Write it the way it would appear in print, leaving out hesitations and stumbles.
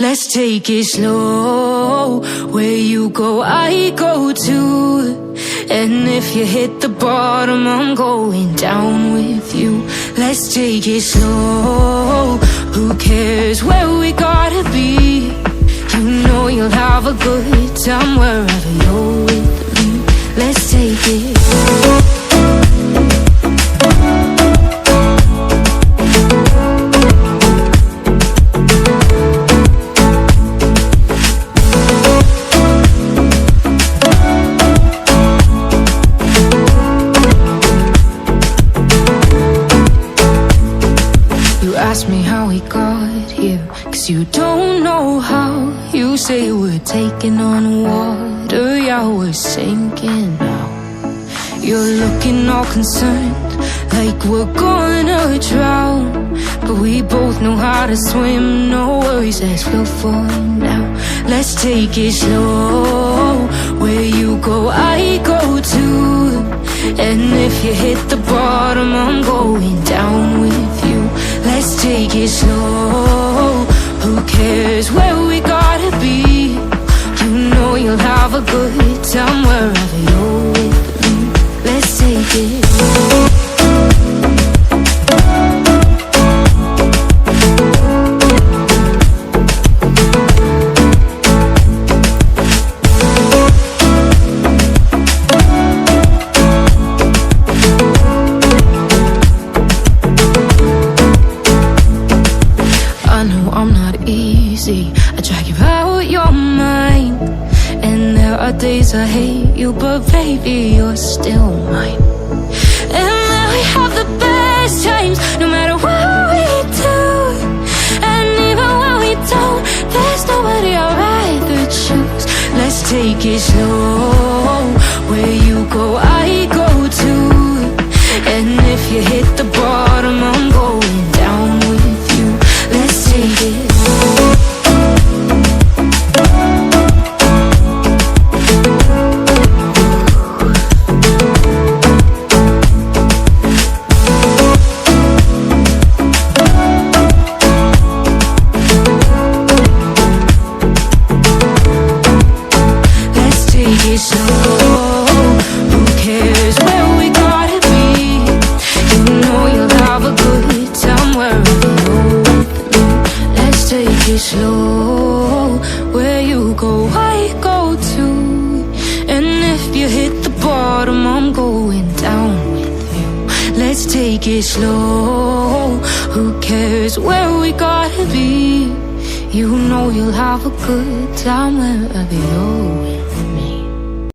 Let's take it slow. Where you go, I go too. And if you hit the bottom, I'm going down with you. Let's take it slow. Who cares where we gotta be? You know you'll have a good time wherever you're with me. Let's take it. Ask me how we got here, 'cause you don't know how. You say we're taking on water, yeah, we're sinking now. You're looking all concerned, like we're gonna drown. But we both know how to swim, no worries, let's flow for now. Let's take it slow. Where you go, I go too. And if you hit the bottom, I'm going down with you. Let's take it slow. Who cares where we gotta be? You know you'll have a good time wherever you're with me. Let's take it. I drag you out your mind, and there are days I hate you, but baby, you're still mine. And then we have the best times, no matter what we do. And even when we don't, there's nobody I'd rather choose. Let's take it slow. Where you go, I go too. And if you hit the bottom, I'm going down with you. Let's take it. Slow, where you go, I go too. And if you hit the bottom, I'm going down with you. Let's take it slow. Who cares where we gotta be? You know you'll have a good time wherever you're